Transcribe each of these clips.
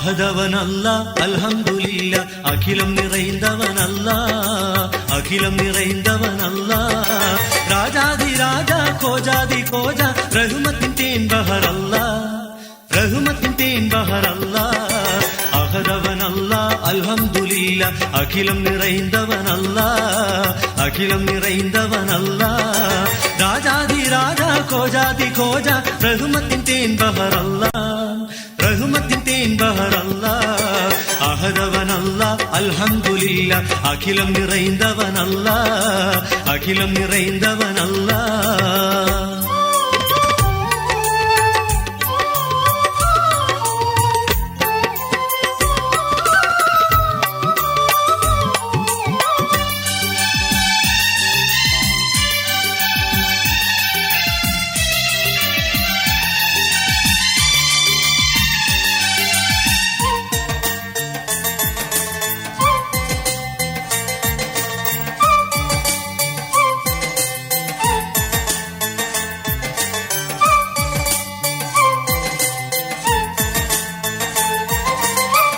அகதவன் அல்லா அல்ஹம்துலில்லா, அகிலம் நிறைந்தவன் அல்லா, அகிலம் நிறைந்தவன் அல்லா. ராஜாதி ராஜா கோஜாதி கோஜா ரகுமத்தின் தேன் பஹர் அல்லா, ரகுமத்தின் தேன் பஹர் அல்லா. அகதவன் அல்லா அல்ஹம்துலில்லா, அகிலம் நிறைந்தவன் அல்லா, அகிலம் நிறைந்தவன் அல்லா. ராஜாதி ராஜா கோஜாதி கோஜா ரகுமத்தின் தேன் பஹர் அல்லா, ரகுமத்தின் தேன் பஹர் அல்லா. அகதவன் அல்லா அல்ஹம்துலில்லா, அகிலம் நிறைந்தவன் அல்லா, அகிலம் நிறைந்தவன் அல்லா.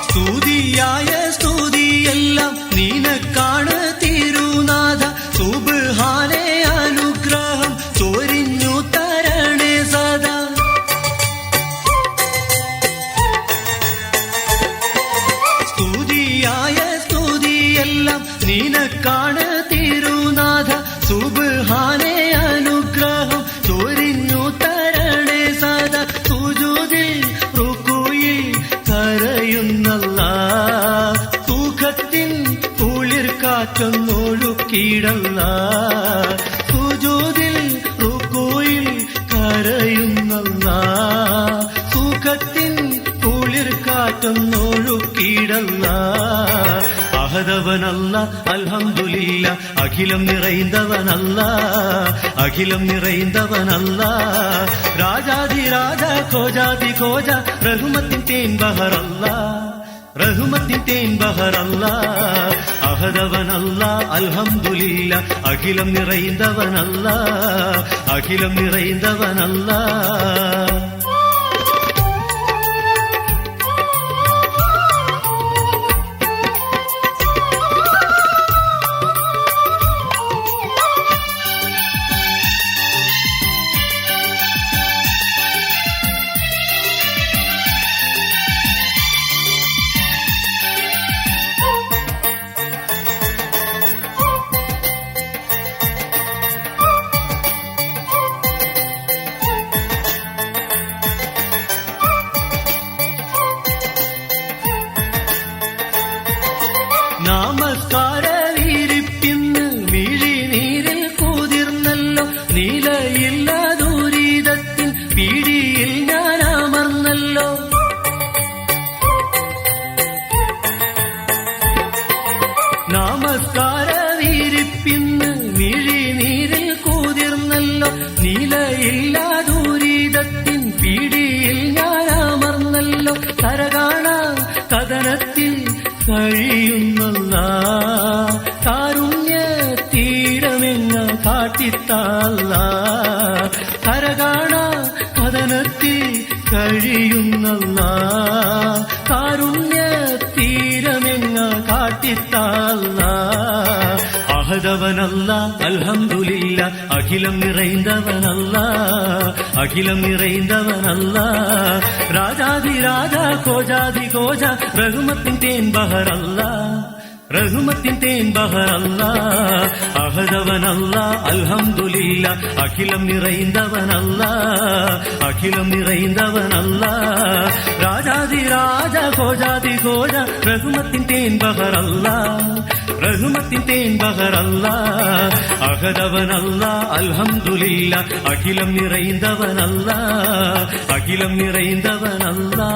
സ്തുതിയായ സ്തുതിയെല്ലാം നിനക്കാണ് തിരുനാഥ, സുബ്ഹാനേ അനുഗ്രഹം ചൊരിഞ്ഞു തരണേ സദാ. സ്തുതിയായ സ്തുതിയെല്ലാം നിനക്കാണ് തിരുനാഥ, സുബ്ഹാനേ അനുഗ്രഹം ചൊരിഞ്ഞു തരണേ സദാ. സുജൂദിൽ റുകൂയിൽ കരയുന്നല്ലാ, സുഖത്തിൻ കുളിർക്കാറ്റൊന്നൊഴുക്കിയിടല്ലാ. സുജൂദിൽ റുകൂയിൽ കരയുന്നല്ലാ, സുഖത്തിൻ കുളിർക്കാറ്റൊന്നൊഴുക്കിയിടല്ലാ. അഹദവൻ അല്ലാ അൽഹംദുലില്ലാ, അഖിലം நிறைந்தவன் அல்லா, அகிலம் நிறைந்தவன் அல்லா. ராஜாதி ராஜா கோஜாதி கோஜா ரகுமத்தின் தேன் பஹர் அல்லா, ரகுமத்தின் தேன் பஹர் அல்லா. அகதவன் அல்லா அல்ஹம்துலில்லா, அகிலம் நிறைந்தவன் அல்லா, அகிலம் நிறைந்தவன் அல்லா. നമസ്കാരവിരിപ്പിന്ന് മിഴിനീരിൽ കുതിർന്നല്ലോ, നിലയില്ല ദുരിതത്തിൻ പിടിയിൽ ഞാൻ അമർന്നല്ലോ. നമസ്കാരവിരിപ്പിന്ന് മിഴിനീരിൽ കുതിർന്നല്ലോ, നിലയില്ല ദുരിതത്തിൻ പിടിയിൽ ഞാൻ അമർന്നല്ലോ. കരകാണാ കഥനത്തിൽ കഴിയുന്നല്ലാ, കാരുണ്യ തീരമെങ്ങ കാട്ടിത്താല്ലാ. കരകാണാ കഥനത്തിൽ കഴിയുന്നല്ലാ, കാരുണ്യ തീരമെങ്ങ കാട്ടിത്താല്ലാ. അഹദവൻ അല്ലാ അൽഹംദുലില്ലാ, അഖിലം நிறைந்தவன் அல்லா, அகிலம் நிறைந்தவன் அல்லா. ராஜாதி ராஜா கோஜாதி கோஜா ரகுமத்தின் தேன் பஹர் அல்லா, ரகுமத்தின் தேன் பஹர் அல்லா. அகதவன் அல்லா அல்ஹம்துலில்லா, அகிலம் நிறைந்தவன் அல்லா, அகிலம் நிறைந்தவன் அல்லா. ராஜாதி ராஜா கோஜாதி கோஜா ரகுமத்தின் தேன் பஹர் அல்லா, ரகுமத்தின் தேன் பஹர் அல்லா. அகதவன் அல்லா அல்ஹம்துலில்லா, அகிலம் நிறைந்தவன் அல்லா, அகிலம் நிறைந்தவன் அல்லா.